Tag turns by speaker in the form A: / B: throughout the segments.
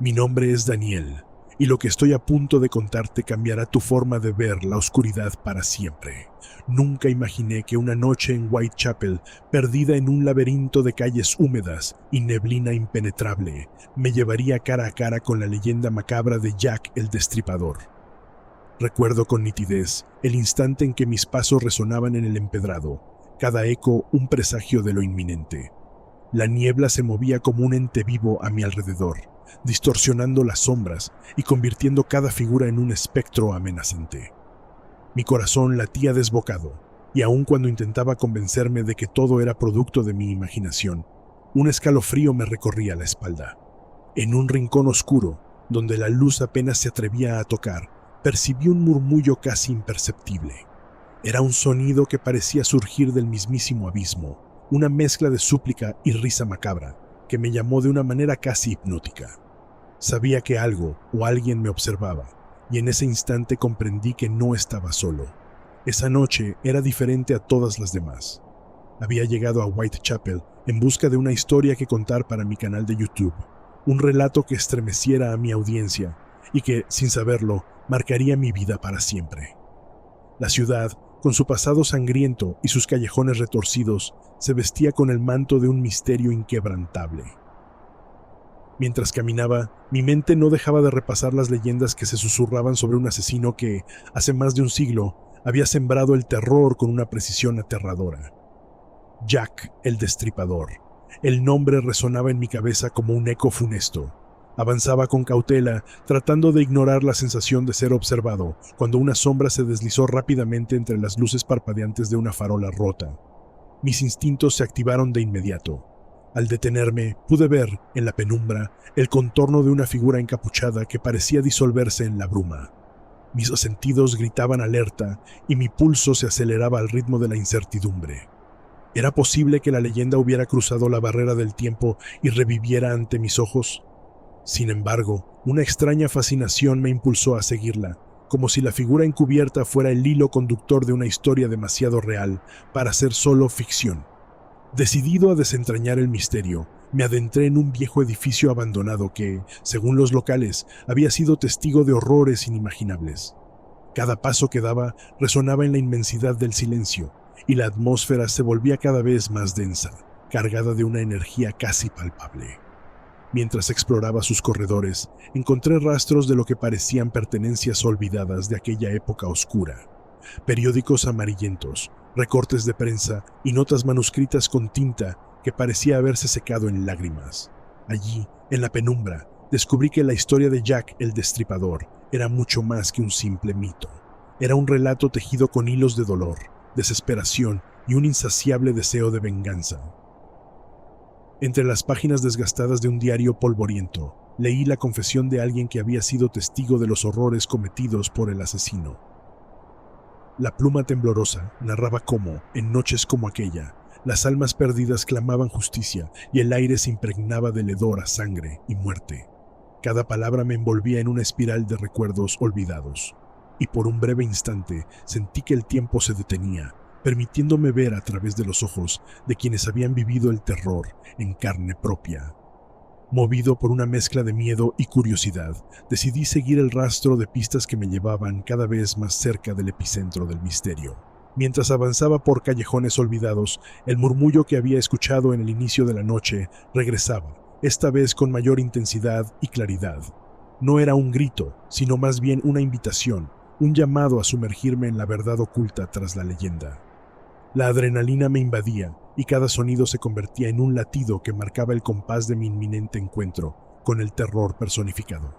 A: Mi nombre es Daniel, y lo que estoy a punto de contarte cambiará tu forma de ver la oscuridad para siempre. Nunca imaginé que una noche en Whitechapel, perdida en un laberinto de calles húmedas y neblina impenetrable, me llevaría cara a cara con la leyenda macabra de Jack el Destripador. Recuerdo con nitidez el instante en que mis pasos resonaban en el empedrado, cada eco un presagio de lo inminente. La niebla se movía como un ente vivo a mi alrededor, distorsionando las sombras y convirtiendo cada figura en un espectro amenazante. Mi corazón latía desbocado, y aun cuando intentaba convencerme de que todo era producto de mi imaginación, un escalofrío me recorría la espalda. En un rincón oscuro, donde la luz apenas se atrevía a tocar, percibí un murmullo casi imperceptible. Era un sonido que parecía surgir del mismísimo abismo, una mezcla de súplica y risa macabra que me llamó de una manera casi hipnótica. Sabía que algo o alguien me observaba, y en ese instante comprendí que no estaba solo. Esa noche era diferente a todas las demás. Había llegado a Whitechapel en busca de una historia que contar para mi canal de YouTube, un relato que estremeciera a mi audiencia y que, sin saberlo, marcaría mi vida para siempre. La ciudad, con su pasado sangriento y sus callejones retorcidos, se vestía con el manto de un misterio inquebrantable. Mientras caminaba, mi mente no dejaba de repasar las leyendas que se susurraban sobre un asesino que, hace más de un siglo, había sembrado el terror con una precisión aterradora. Jack el Destripador. El nombre resonaba en mi cabeza como un eco funesto. Avanzaba con cautela, tratando de ignorar la sensación de ser observado, cuando una sombra se deslizó rápidamente entre las luces parpadeantes de una farola rota. Mis instintos se activaron de inmediato. Al detenerme, pude ver, en la penumbra, el contorno de una figura encapuchada que parecía disolverse en la bruma. Mis sentidos gritaban alerta y mi pulso se aceleraba al ritmo de la incertidumbre. ¿Era posible que la leyenda hubiera cruzado la barrera del tiempo y reviviera ante mis ojos? Sin embargo, una extraña fascinación me impulsó a seguirla, como si la figura encubierta fuera el hilo conductor de una historia demasiado real para ser solo ficción. Decidido a desentrañar el misterio, me adentré en un viejo edificio abandonado que, según los locales, había sido testigo de horrores inimaginables. Cada paso que daba resonaba en la inmensidad del silencio, y la atmósfera se volvía cada vez más densa, cargada de una energía casi palpable. Mientras exploraba sus corredores, encontré rastros de lo que parecían pertenencias olvidadas de aquella época oscura. Periódicos amarillentos, recortes de prensa y notas manuscritas con tinta que parecía haberse secado en lágrimas. Allí, en la penumbra, descubrí que la historia de Jack el Destripador era mucho más que un simple mito. Era un relato tejido con hilos de dolor, desesperación y un insaciable deseo de venganza. Entre las páginas desgastadas de un diario polvoriento, leí la confesión de alguien que había sido testigo de los horrores cometidos por el asesino. La pluma temblorosa narraba cómo, en noches como aquella, las almas perdidas clamaban justicia y el aire se impregnaba del hedor a sangre y muerte. Cada palabra me envolvía en una espiral de recuerdos olvidados, y por un breve instante sentí que el tiempo se detenía, permitiéndome ver a través de los ojos de quienes habían vivido el terror en carne propia. Movido por una mezcla de miedo y curiosidad, decidí seguir el rastro de pistas que me llevaban cada vez más cerca del epicentro del misterio. Mientras avanzaba por callejones olvidados, el murmullo que había escuchado en el inicio de la noche regresaba, esta vez con mayor intensidad y claridad. No era un grito, sino más bien una invitación, un llamado a sumergirme en la verdad oculta tras la leyenda. La adrenalina me invadía y cada sonido se convertía en un latido que marcaba el compás de mi inminente encuentro con el terror personificado.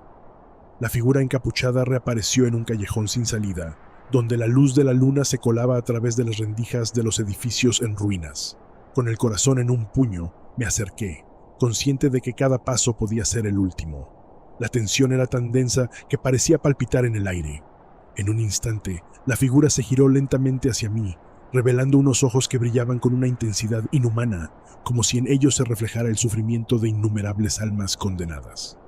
A: La figura encapuchada reapareció en un callejón sin salida, donde la luz de la luna se colaba a través de las rendijas de los edificios en ruinas. Con el corazón en un puño, me acerqué, consciente de que cada paso podía ser el último. La tensión era tan densa que parecía palpitar en el aire. En un instante, la figura se giró lentamente hacia mí, revelando unos ojos que brillaban con una intensidad inhumana, como si en ellos se reflejara el sufrimiento de innumerables almas condenadas.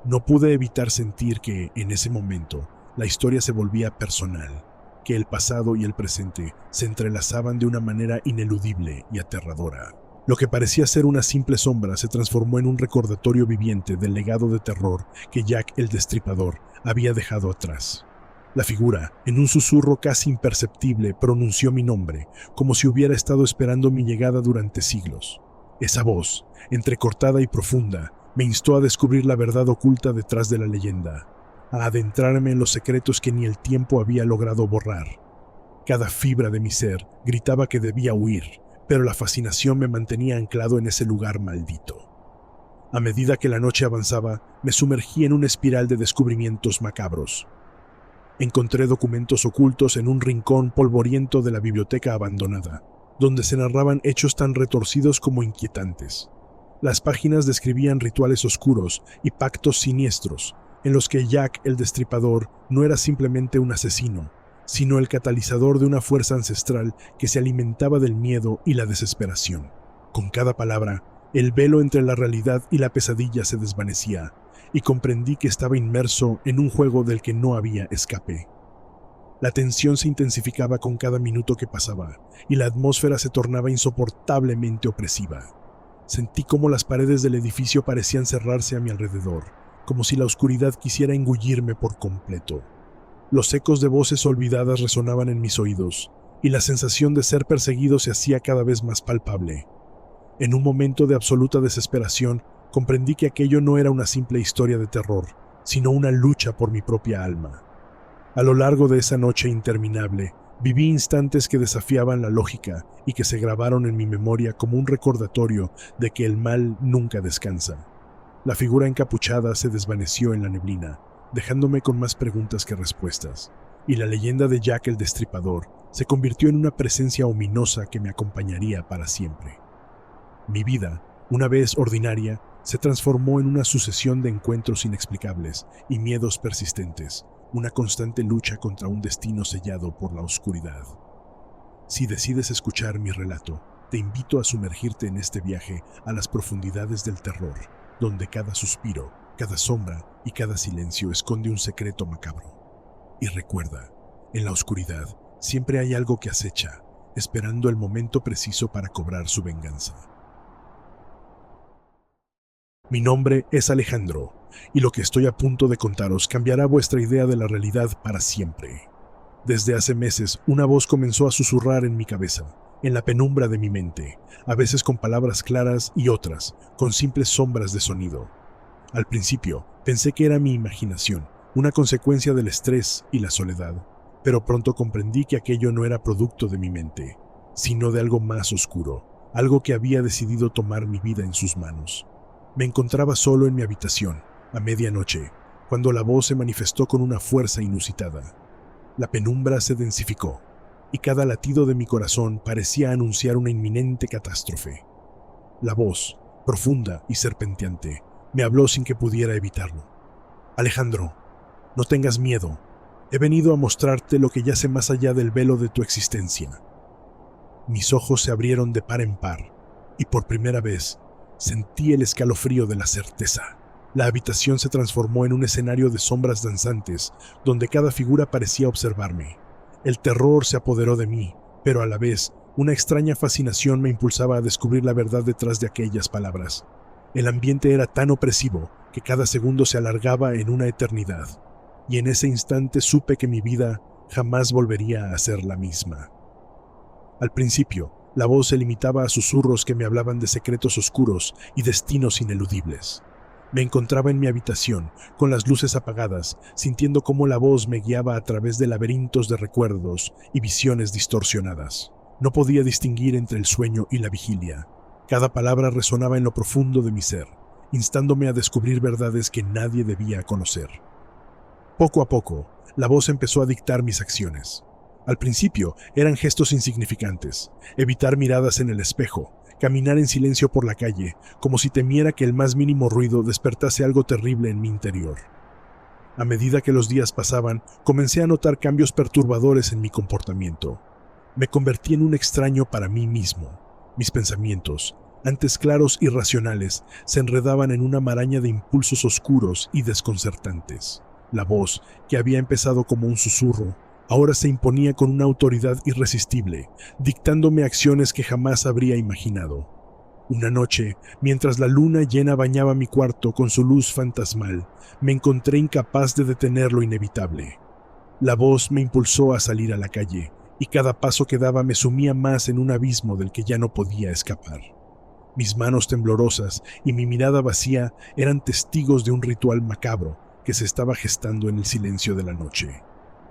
A: No pude evitar sentir que, en ese momento, la historia se volvía personal, que el pasado y el presente se entrelazaban de una manera ineludible y aterradora. Lo que parecía ser una simple sombra se transformó en un recordatorio viviente del legado de terror que Jack el Destripador había dejado atrás. La figura, en un susurro casi imperceptible, pronunció mi nombre, como si hubiera estado esperando mi llegada durante siglos. Esa voz, entrecortada y profunda, me instó a descubrir la verdad oculta detrás de la leyenda, a adentrarme en los secretos que ni el tiempo había logrado borrar. Cada fibra de mi ser gritaba que debía huir, pero la fascinación me mantenía anclado en ese lugar maldito. A medida que la noche avanzaba, me sumergí en una espiral de descubrimientos macabros. Encontré documentos ocultos en un rincón polvoriento de la biblioteca abandonada, donde se narraban hechos tan retorcidos como inquietantes. Las páginas describían rituales oscuros y pactos siniestros, en los que Jack el Destripador no era simplemente un asesino, sino el catalizador de una fuerza ancestral que se alimentaba del miedo y la desesperación. Con cada palabra, el velo entre la realidad y la pesadilla se desvanecía, y comprendí que estaba inmerso en un juego del que no había escape. La tensión se intensificaba con cada minuto que pasaba, y la atmósfera se tornaba insoportablemente opresiva. Sentí cómo las paredes del edificio parecían cerrarse a mi alrededor, como si la oscuridad quisiera engullirme por completo. Los ecos de voces olvidadas resonaban en mis oídos, y la sensación de ser perseguido se hacía cada vez más palpable. En un momento de absoluta desesperación, comprendí que aquello no era una simple historia de terror, sino una lucha por mi propia alma. A lo largo de esa noche interminable, viví instantes que desafiaban la lógica y que se grabaron en mi memoria como un recordatorio de que el mal nunca descansa. La figura encapuchada se desvaneció en la neblina, dejándome con más preguntas que respuestas, y la leyenda de Jack el Destripador se convirtió en una presencia ominosa que me acompañaría para siempre. Mi vida, una vez ordinaria, se transformó en una sucesión de encuentros inexplicables y miedos persistentes, una constante lucha contra un destino sellado por la oscuridad. Si decides escuchar mi relato, te invito a sumergirte en este viaje a las profundidades del terror, donde cada suspiro, cada sombra y cada silencio esconde un secreto macabro. Y recuerda, en la oscuridad siempre hay algo que acecha, esperando el momento preciso para cobrar su venganza. Mi nombre es Alejandro, y lo que estoy a punto de contaros cambiará vuestra idea de la realidad para siempre. Desde hace meses, una voz comenzó a susurrar en mi cabeza, en la penumbra de mi mente, a veces con palabras claras y otras, con simples sombras de sonido. Al principio, pensé que era mi imaginación, una consecuencia del estrés y la soledad, pero pronto comprendí que aquello no era producto de mi mente, sino de algo más oscuro, algo que había decidido tomar mi vida en sus manos. Me encontraba solo en mi habitación, a medianoche, cuando la voz se manifestó con una fuerza inusitada. La penumbra se densificó, y cada latido de mi corazón parecía anunciar una inminente catástrofe. La voz, profunda y serpenteante, me habló sin que pudiera evitarlo. Alejandro, no tengas miedo. He venido a mostrarte lo que yace más allá del velo de tu existencia. Mis ojos se abrieron de par en par, y por primera vez sentí el escalofrío de la certeza. La habitación se transformó en un escenario de sombras danzantes, donde cada figura parecía observarme. El terror se apoderó de mí, pero a la vez, una extraña fascinación me impulsaba a descubrir la verdad detrás de aquellas palabras. El ambiente era tan opresivo que cada segundo se alargaba en una eternidad, y en ese instante supe que mi vida jamás volvería a ser la misma. Al principio, la voz se limitaba a susurros que me hablaban de secretos oscuros y destinos ineludibles. Me encontraba en mi habitación, con las luces apagadas, sintiendo cómo la voz me guiaba a través de laberintos de recuerdos y visiones distorsionadas. No podía distinguir entre el sueño y la vigilia. Cada palabra resonaba en lo profundo de mi ser, instándome a descubrir verdades que nadie debía conocer. Poco a poco, la voz empezó a dictar mis acciones. Al principio eran gestos insignificantes, evitar miradas en el espejo, caminar en silencio por la calle, como si temiera que el más mínimo ruido despertase algo terrible en mi interior. A medida que los días pasaban, comencé a notar cambios perturbadores en mi comportamiento. Me convertí en un extraño para mí mismo. Mis pensamientos, antes claros y racionales, se enredaban en una maraña de impulsos oscuros y desconcertantes. La voz, que había empezado como un susurro, ahora se imponía con una autoridad irresistible, dictándome acciones que jamás habría imaginado. Una noche, mientras la luna llena bañaba mi cuarto con su luz fantasmal, me encontré incapaz de detener lo inevitable. La voz me impulsó a salir a la calle, y cada paso que daba me sumía más en un abismo del que ya no podía escapar. Mis manos temblorosas y mi mirada vacía eran testigos de un ritual macabro que se estaba gestando en el silencio de la noche.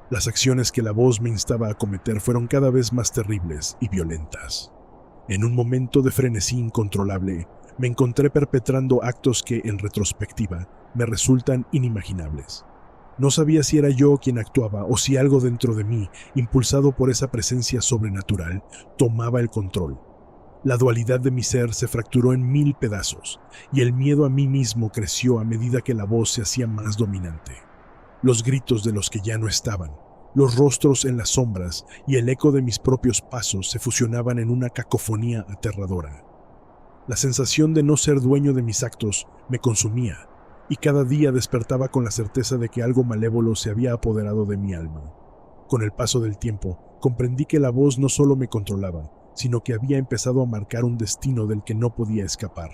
A: Las acciones que la voz me instaba a cometer fueron cada vez más terribles y violentas. En un momento de frenesí incontrolable, me encontré perpetrando actos que, en retrospectiva, me resultan inimaginables. No sabía si era yo quien actuaba o si algo dentro de mí, impulsado por esa presencia sobrenatural, tomaba el control. La dualidad de mi ser se fracturó en 1000 pedazos, y el miedo a mí mismo creció a medida que la voz se hacía más dominante. Los gritos de los que ya no estaban, los rostros en las sombras y el eco de mis propios pasos se fusionaban en una cacofonía aterradora. La sensación de no ser dueño de mis actos me consumía, y cada día despertaba con la certeza de que algo malévolo se había apoderado de mi alma. Con el paso del tiempo, comprendí que la voz no solo me controlaba, sino que había empezado a marcar un destino del que no podía escapar.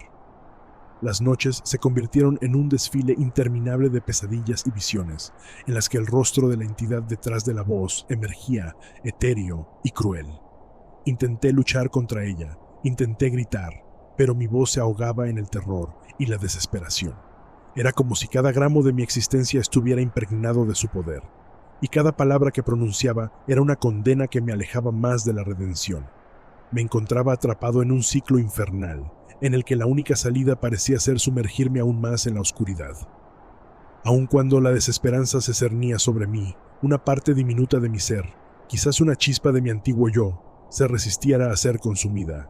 A: Las noches se convirtieron en un desfile interminable de pesadillas y visiones, en las que el rostro de la entidad detrás de la voz emergía etéreo y cruel. Intenté luchar contra ella, intenté gritar, pero mi voz se ahogaba en el terror y la desesperación. Era como si cada gramo de mi existencia estuviera impregnado de su poder, y cada palabra que pronunciaba era una condena que me alejaba más de la redención. Me encontraba atrapado en un ciclo infernal, en el que la única salida parecía ser sumergirme aún más en la oscuridad. Aun cuando la desesperanza se cernía sobre mí, una parte diminuta de mi ser, quizás una chispa de mi antiguo yo, se resistiera a ser consumida.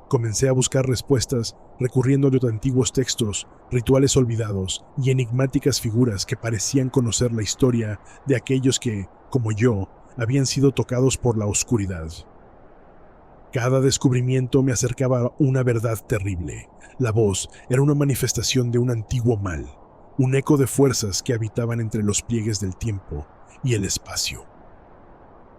A: Comencé a buscar respuestas recurriendo a los antiguos textos, rituales olvidados y enigmáticas figuras que parecían conocer la historia de aquellos que, como yo, habían sido tocados por la oscuridad. Cada descubrimiento me acercaba a una verdad terrible. La voz era una manifestación de un antiguo mal, un eco de fuerzas que habitaban entre los pliegues del tiempo y el espacio.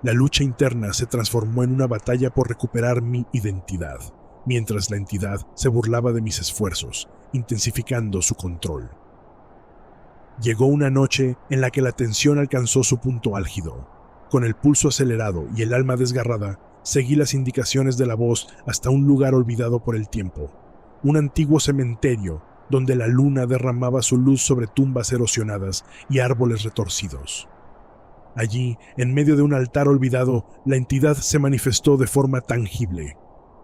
A: La lucha interna se transformó en una batalla por recuperar mi identidad, mientras la entidad se burlaba de mis esfuerzos, intensificando su control. Llegó una noche en la que la tensión alcanzó su punto álgido. Con el pulso acelerado y el alma desgarrada, seguí las indicaciones de la voz hasta un lugar olvidado por el tiempo, un antiguo cementerio donde la luna derramaba su luz sobre tumbas erosionadas y árboles retorcidos. Allí, en medio de un altar olvidado, la entidad se manifestó de forma tangible.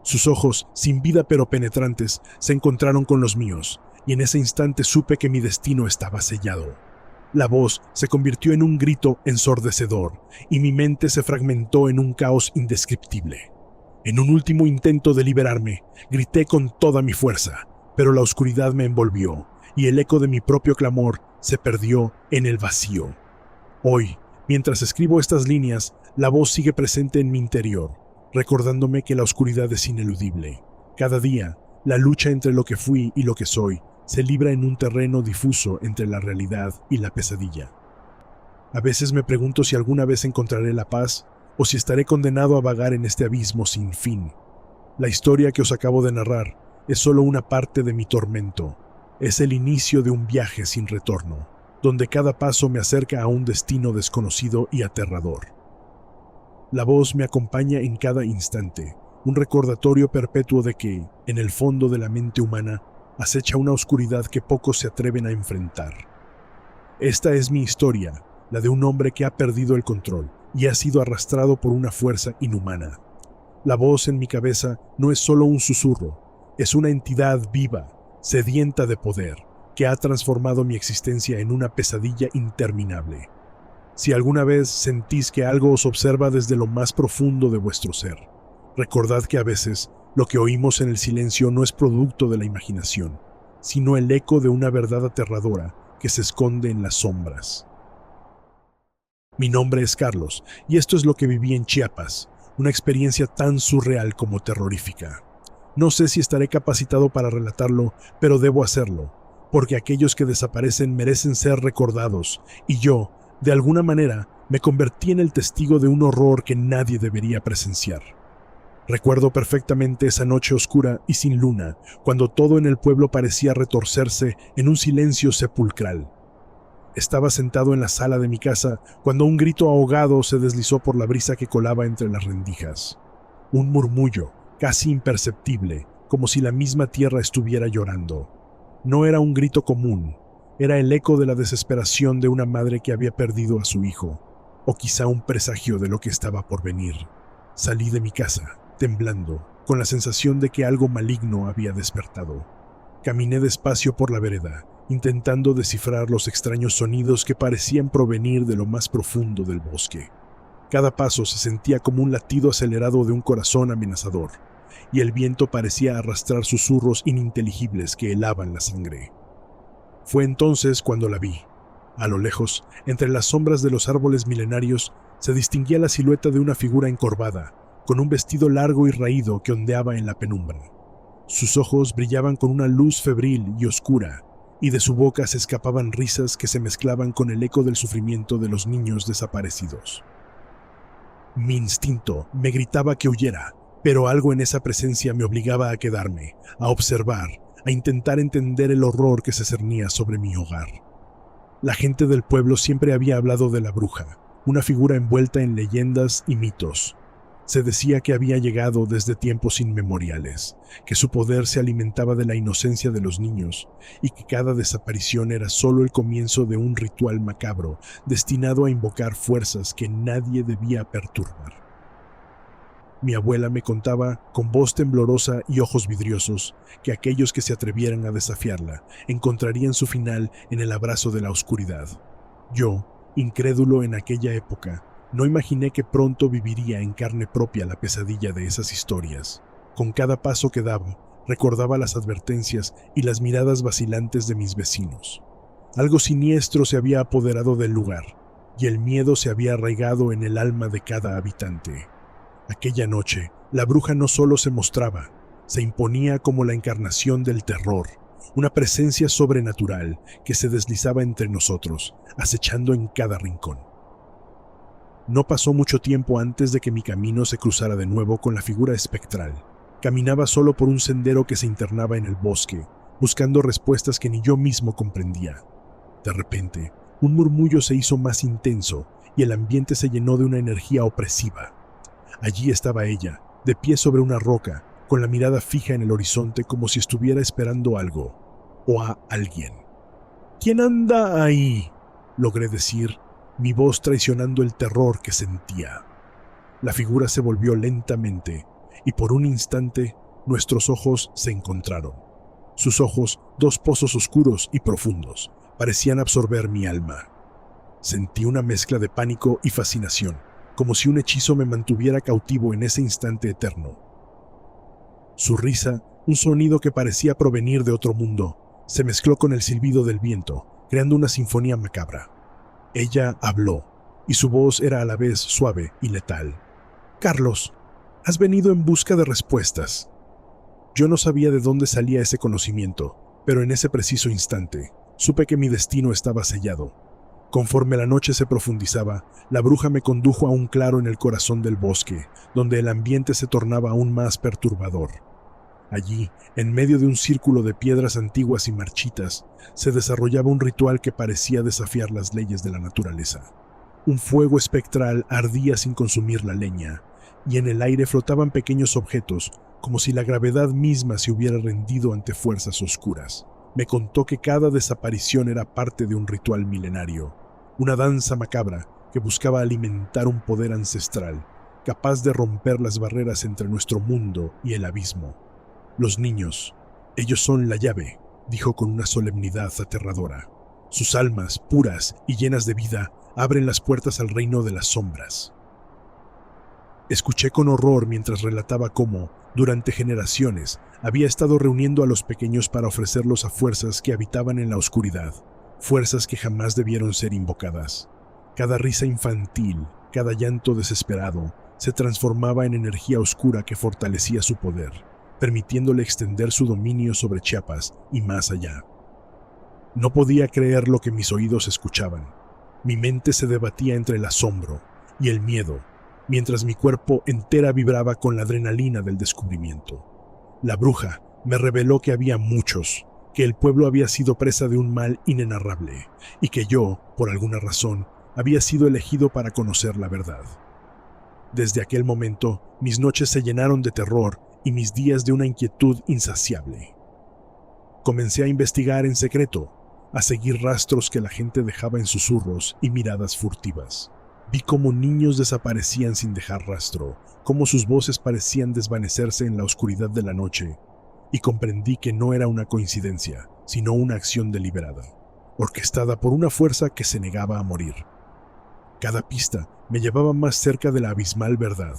A: Sus ojos, sin vida pero penetrantes, se encontraron con los míos, y en ese instante supe que mi destino estaba sellado. La voz se convirtió en un grito ensordecedor, y mi mente se fragmentó en un caos indescriptible. En un último intento de liberarme, grité con toda mi fuerza, pero la oscuridad me envolvió, y el eco de mi propio clamor se perdió en el vacío. Hoy, mientras escribo estas líneas, la voz sigue presente en mi interior, recordándome que la oscuridad es ineludible. Cada día, la lucha entre lo que fui y lo que soy se libra en un terreno difuso entre la realidad y la pesadilla. A veces me pregunto si alguna vez encontraré la paz o si estaré condenado a vagar en este abismo sin fin. La historia que os acabo de narrar es solo una parte de mi tormento. Es el inicio de un viaje sin retorno, donde cada paso me acerca a un destino desconocido y aterrador. La voz me acompaña en cada instante, un recordatorio perpetuo de que, en el fondo de la mente humana, acecha una oscuridad que pocos se atreven a enfrentar. Esta es mi historia, la de un hombre que ha perdido el control y ha sido arrastrado por una fuerza inhumana. La voz en mi cabeza no es solo un susurro, es una entidad viva, sedienta de poder, que ha transformado mi existencia en una pesadilla interminable. Si alguna vez sentís que algo os observa desde lo más profundo de vuestro ser, recordad que a veces lo que oímos en el silencio no es producto de la imaginación, sino el eco de una verdad aterradora que se esconde en las sombras. Mi nombre es Carlos, y esto es lo que viví en Chiapas, una experiencia tan surreal como terrorífica. No sé si estaré capacitado para relatarlo, pero debo hacerlo, porque aquellos que desaparecen merecen ser recordados, y yo, de alguna manera, me convertí en el testigo de un horror que nadie debería presenciar. Recuerdo perfectamente esa noche oscura y sin luna, cuando todo en el pueblo parecía retorcerse en un silencio sepulcral. Estaba sentado en la sala de mi casa cuando un grito ahogado se deslizó por la brisa que colaba entre las rendijas. Un murmullo, casi imperceptible, como si la misma tierra estuviera llorando. No era un grito común, era el eco de la desesperación de una madre que había perdido a su hijo, o quizá un presagio de lo que estaba por venir. Salí de mi casa, temblando, con la sensación de que algo maligno había despertado. Caminé despacio por la vereda, intentando descifrar los extraños sonidos que parecían provenir de lo más profundo del bosque. Cada paso se sentía como un latido acelerado de un corazón amenazador, y el viento parecía arrastrar susurros ininteligibles que helaban la sangre. Fue entonces cuando la vi. A lo lejos, entre las sombras de los árboles milenarios, se distinguía la silueta de una figura encorvada, con un vestido largo y raído que ondeaba en la penumbra. Sus ojos brillaban con una luz febril y oscura, y de su boca se escapaban risas que se mezclaban con el eco del sufrimiento de los niños desaparecidos. Mi instinto me gritaba que huyera, pero algo en esa presencia me obligaba a quedarme, a observar, a intentar entender el horror que se cernía sobre mi hogar. La gente del pueblo siempre había hablado de la bruja, una figura envuelta en leyendas y mitos. Se decía que había llegado desde tiempos inmemoriales, que su poder se alimentaba de la inocencia de los niños y que cada desaparición era solo el comienzo de un ritual macabro destinado a invocar fuerzas que nadie debía perturbar. Mi abuela me contaba, con voz temblorosa y ojos vidriosos, que aquellos que se atrevieran a desafiarla encontrarían su final en el abrazo de la oscuridad. Yo, incrédulo en aquella época, no imaginé que pronto viviría en carne propia la pesadilla de esas historias. Con cada paso que daba, recordaba las advertencias y las miradas vacilantes de mis vecinos. Algo siniestro se había apoderado del lugar, y el miedo se había arraigado en el alma de cada habitante. Aquella noche, la bruja no solo se mostraba, se imponía como la encarnación del terror, una presencia sobrenatural que se deslizaba entre nosotros, acechando en cada rincón. No pasó mucho tiempo antes de que mi camino se cruzara de nuevo con la figura espectral. Caminaba solo por un sendero que se internaba en el bosque, buscando respuestas que ni yo mismo comprendía. De repente, un murmullo se hizo más intenso y el ambiente se llenó de una energía opresiva. Allí estaba ella, de pie sobre una roca, con la mirada fija en el horizonte como si estuviera esperando algo, o a alguien. ¿Quién anda ahí?, logré decir, mi voz traicionando el terror que sentía. La figura se volvió lentamente, y por un instante nuestros ojos se encontraron. Sus ojos, dos pozos oscuros y profundos, parecían absorber mi alma. Sentí una mezcla de pánico y fascinación, como si un hechizo me mantuviera cautivo en ese instante eterno. Su risa, un sonido que parecía provenir de otro mundo, se mezcló con el silbido del viento, creando una sinfonía macabra. Ella habló, y su voz era a la vez suave y letal. «Carlos, has venido en busca de respuestas». Yo no sabía de dónde salía ese conocimiento, pero en ese preciso instante, supe que mi destino estaba sellado. Conforme la noche se profundizaba, la bruja me condujo a un claro en el corazón del bosque, donde el ambiente se tornaba aún más perturbador. Allí, en medio de un círculo de piedras antiguas y marchitas, se desarrollaba un ritual que parecía desafiar las leyes de la naturaleza. Un fuego espectral ardía sin consumir la leña, y en el aire flotaban pequeños objetos, como si la gravedad misma se hubiera rendido ante fuerzas oscuras. Me contó que cada desaparición era parte de un ritual milenario, una danza macabra que buscaba alimentar un poder ancestral, capaz de romper las barreras entre nuestro mundo y el abismo. Los niños, ellos son la llave, dijo con una solemnidad aterradora. Sus almas, puras y llenas de vida, abren las puertas al reino de las sombras. Escuché con horror mientras relataba cómo, durante generaciones, había estado reuniendo a los pequeños para ofrecerlos a fuerzas que habitaban en la oscuridad, fuerzas que jamás debieron ser invocadas. Cada risa infantil, cada llanto desesperado, se transformaba en energía oscura que fortalecía su poder, permitiéndole extender su dominio sobre Chiapas y más allá. No podía creer lo que mis oídos escuchaban. Mi mente se debatía entre el asombro y el miedo. mientras mi cuerpo entera vibraba con la adrenalina del descubrimiento. La bruja me reveló que había muchos, que el pueblo había sido presa de un mal inenarrable y que yo, por alguna razón, había sido elegido para conocer la verdad. Desde aquel momento, mis noches se llenaron de terror y mis días de una inquietud insaciable. Comencé a investigar en secreto, a seguir rastros que la gente dejaba en susurros y miradas furtivas. Vi cómo niños desaparecían sin dejar rastro, cómo sus voces parecían desvanecerse en la oscuridad de la noche, y comprendí que no era una coincidencia, sino una acción deliberada, orquestada por una fuerza que se negaba a morir. Cada pista me llevaba más cerca de la abismal verdad.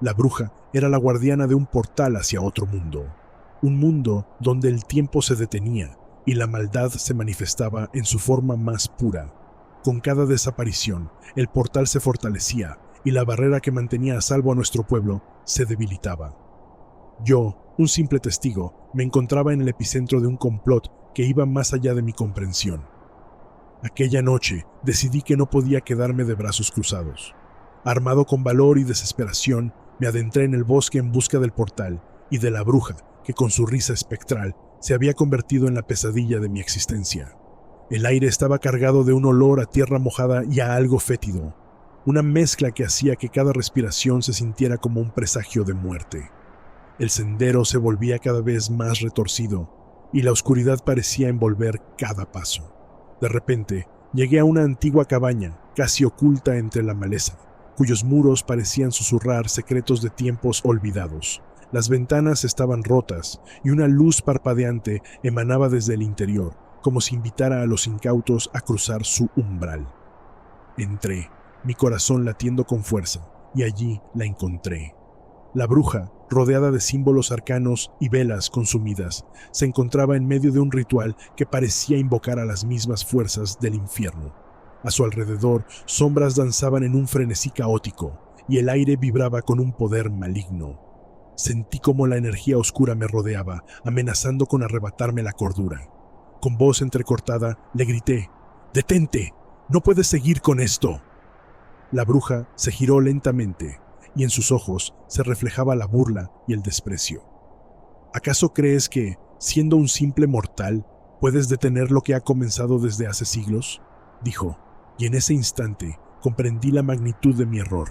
A: La bruja era la guardiana de un portal hacia otro mundo, un mundo donde el tiempo se detenía y la maldad se manifestaba en su forma más pura. Con cada desaparición, el portal se fortalecía y la barrera que mantenía a salvo a nuestro pueblo se debilitaba. Yo, un simple testigo, me encontraba en el epicentro de un complot que iba más allá de mi comprensión. Aquella noche decidí que no podía quedarme de brazos cruzados. Armado con valor y desesperación, me adentré en el bosque en busca del portal y de la bruja que con su risa espectral se había convertido en la pesadilla de mi existencia. El aire estaba cargado de un olor a tierra mojada y a algo fétido, una mezcla que hacía que cada respiración se sintiera como un presagio de muerte. El sendero se volvía cada vez más retorcido y la oscuridad parecía envolver cada paso. De repente, llegué a una antigua cabaña, casi oculta entre la maleza, cuyos muros parecían susurrar secretos de tiempos olvidados. Las ventanas estaban rotas y una luz parpadeante emanaba desde el interior, como si invitara a los incautos a cruzar su umbral. Entré, mi corazón latiendo con fuerza, y allí la encontré. La bruja, rodeada de símbolos arcanos y velas consumidas, se encontraba en medio de un ritual que parecía invocar a las mismas fuerzas del infierno. A su alrededor, sombras danzaban en un frenesí caótico, y el aire vibraba con un poder maligno. Sentí como la energía oscura me rodeaba, amenazando con arrebatarme la cordura. Con voz entrecortada, le grité: «¡Detente! ¡No puedes seguir con esto!». La bruja se giró lentamente, y en sus ojos se reflejaba la burla y el desprecio. ¿Acaso crees que, siendo un simple mortal, puedes detener lo que ha comenzado desde hace siglos?, dijo, y en ese instante comprendí la magnitud de mi error.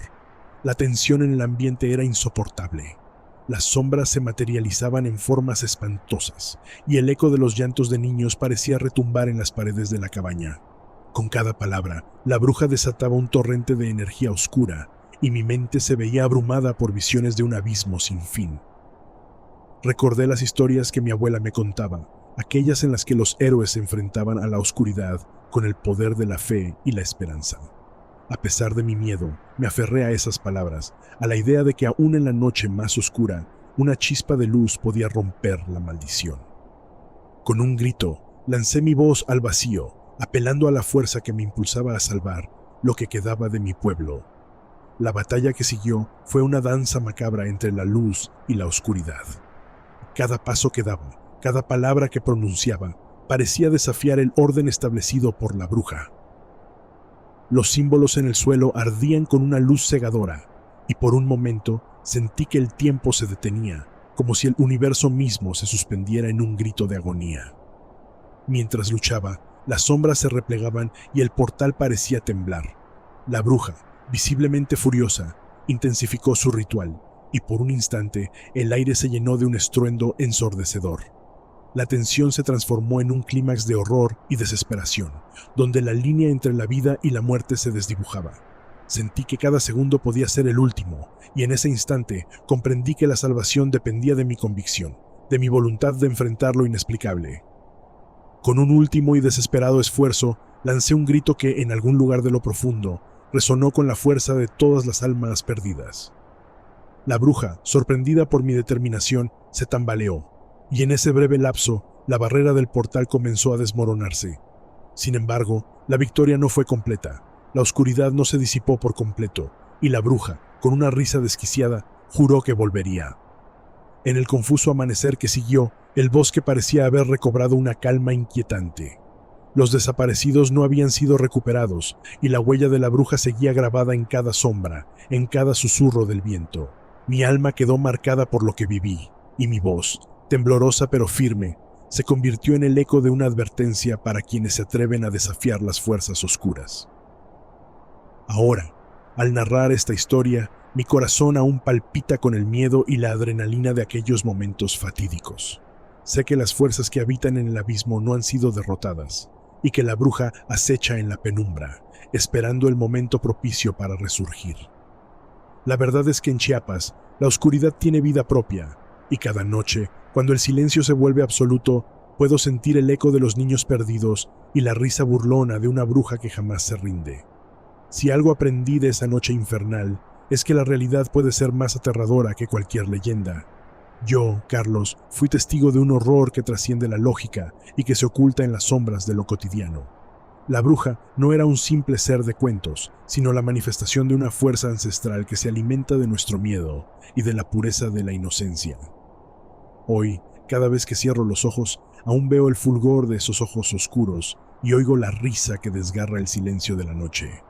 A: La tensión en el ambiente era insoportable. Las sombras se materializaban en formas espantosas, y el eco de los llantos de niños parecía retumbar en las paredes de la cabaña. Con cada palabra, la bruja desataba un torrente de energía oscura, y mi mente se veía abrumada por visiones de un abismo sin fin. Recordé las historias que mi abuela me contaba, aquellas en las que los héroes se enfrentaban a la oscuridad con el poder de la fe y la esperanza. A pesar de mi miedo, me aferré a esas palabras, a la idea de que aún en la noche más oscura, una chispa de luz podía romper la maldición. Con un grito, lancé mi voz al vacío, apelando a la fuerza que me impulsaba a salvar lo que quedaba de mi pueblo. La batalla que siguió fue una danza macabra entre la luz y la oscuridad. Cada paso que daba, cada palabra que pronunciaba, parecía desafiar el orden establecido por la bruja. Los símbolos en el suelo ardían con una luz cegadora, y por un momento sentí que el tiempo se detenía, como si el universo mismo se suspendiera en un grito de agonía. Mientras luchaba, las sombras se replegaban y el portal parecía temblar. La bruja, visiblemente furiosa, intensificó su ritual, y por un instante el aire se llenó de un estruendo ensordecedor. La tensión se transformó en un clímax de horror y desesperación, donde la línea entre la vida y la muerte se desdibujaba. Sentí que cada segundo podía ser el último, y en ese instante comprendí que la salvación dependía de mi convicción, de mi voluntad de enfrentar lo inexplicable. Con un último y desesperado esfuerzo, lancé un grito que, en algún lugar de lo profundo, resonó con la fuerza de todas las almas perdidas. La bruja, sorprendida por mi determinación, se tambaleó, y en ese breve lapso, la barrera del portal comenzó a desmoronarse. Sin embargo, la victoria no fue completa. La oscuridad no se disipó por completo, y la bruja, con una risa desquiciada, juró que volvería. En el confuso amanecer que siguió, el bosque parecía haber recobrado una calma inquietante. Los desaparecidos no habían sido recuperados y la huella de la bruja seguía grabada en cada sombra, en cada susurro del viento. Mi alma quedó marcada por lo que viví y mi voz, temblorosa pero firme, se convirtió en el eco de una advertencia para quienes se atreven a desafiar las fuerzas oscuras. Ahora, al narrar esta historia, mi corazón aún palpita con el miedo y la adrenalina de aquellos momentos fatídicos. Sé que las fuerzas que habitan en el abismo no han sido derrotadas y que la bruja acecha en la penumbra, esperando el momento propicio para resurgir. La verdad es que en Chiapas, la oscuridad tiene vida propia y cada noche, cuando el silencio se vuelve absoluto, puedo sentir el eco de los niños perdidos y la risa burlona de una bruja que jamás se rinde. Si algo aprendí de esa noche infernal, es que la realidad puede ser más aterradora que cualquier leyenda. Yo, Carlos, fui testigo de un horror que trasciende la lógica y que se oculta en las sombras de lo cotidiano. La bruja no era un simple ser de cuentos, sino la manifestación de una fuerza ancestral que se alimenta de nuestro miedo y de la pureza de la inocencia. Hoy, cada vez que cierro los ojos, aún veo el fulgor de esos ojos oscuros y oigo la risa que desgarra el silencio de la noche.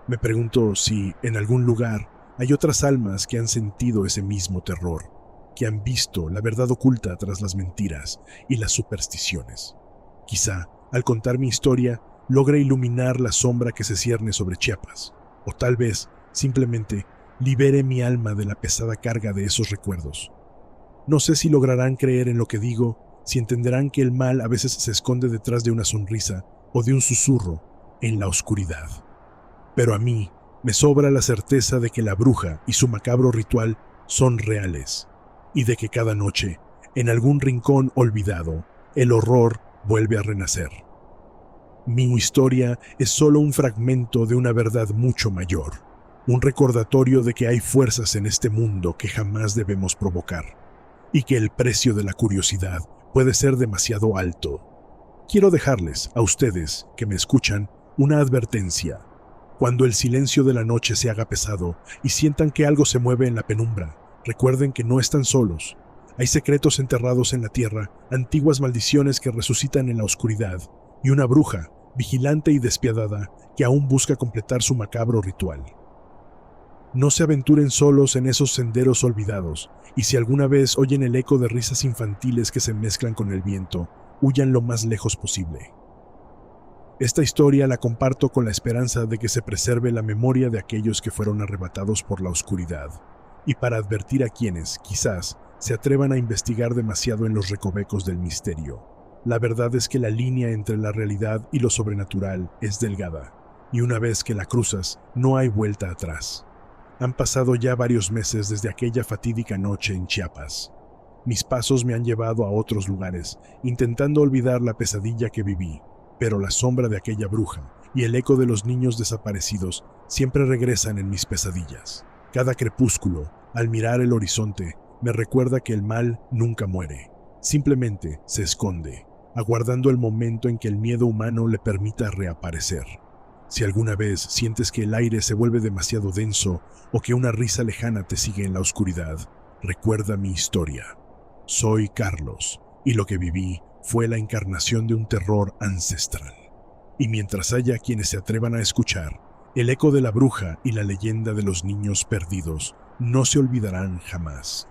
A: Me pregunto si, en algún lugar, hay otras almas que han sentido ese mismo terror, que han visto la verdad oculta tras las mentiras y las supersticiones. Quizá, al contar mi historia, logre iluminar la sombra que se cierne sobre Chiapas, o tal vez, simplemente, libere mi alma de la pesada carga de esos recuerdos. No sé si lograrán creer en lo que digo, si entenderán que el mal a veces se esconde detrás de una sonrisa o de un susurro en la oscuridad. Pero a mí me sobra la certeza de que la bruja y su macabro ritual son reales, y de que cada noche, en algún rincón olvidado, el horror vuelve a renacer. Mi historia es solo un fragmento de una verdad mucho mayor, un recordatorio de que hay fuerzas en este mundo que jamás debemos provocar, y que el precio de la curiosidad puede ser demasiado alto. Quiero dejarles, a ustedes que me escuchan, una advertencia. Cuando el silencio de la noche se haga pesado y sientan que algo se mueve en la penumbra, recuerden que no están solos. Hay secretos enterrados en la tierra, antiguas maldiciones que resucitan en la oscuridad, y una bruja, vigilante y despiadada, que aún busca completar su macabro ritual. No se aventuren solos en esos senderos olvidados, y si alguna vez oyen el eco de risas infantiles que se mezclan con el viento, huyan lo más lejos posible. Esta historia la comparto con la esperanza de que se preserve la memoria de aquellos que fueron arrebatados por la oscuridad, y para advertir a quienes, quizás, se atrevan a investigar demasiado en los recovecos del misterio. La verdad es que la línea entre la realidad y lo sobrenatural es delgada, y una vez que la cruzas, no hay vuelta atrás. Han pasado ya varios meses desde aquella fatídica noche en Chiapas. Mis pasos me han llevado a otros lugares, intentando olvidar la pesadilla que viví, pero la sombra de aquella bruja y el eco de los niños desaparecidos siempre regresan en mis pesadillas. Cada crepúsculo, al mirar el horizonte, me recuerda que el mal nunca muere, simplemente se esconde, aguardando el momento en que el miedo humano le permita reaparecer. Si alguna vez sientes que el aire se vuelve demasiado denso o que una risa lejana te sigue en la oscuridad, recuerda mi historia. Soy Carlos, y lo que viví fue la encarnación de un terror ancestral. Y mientras haya quienes se atrevan a escuchar, el eco de la bruja y la leyenda de los niños perdidos no se olvidarán jamás.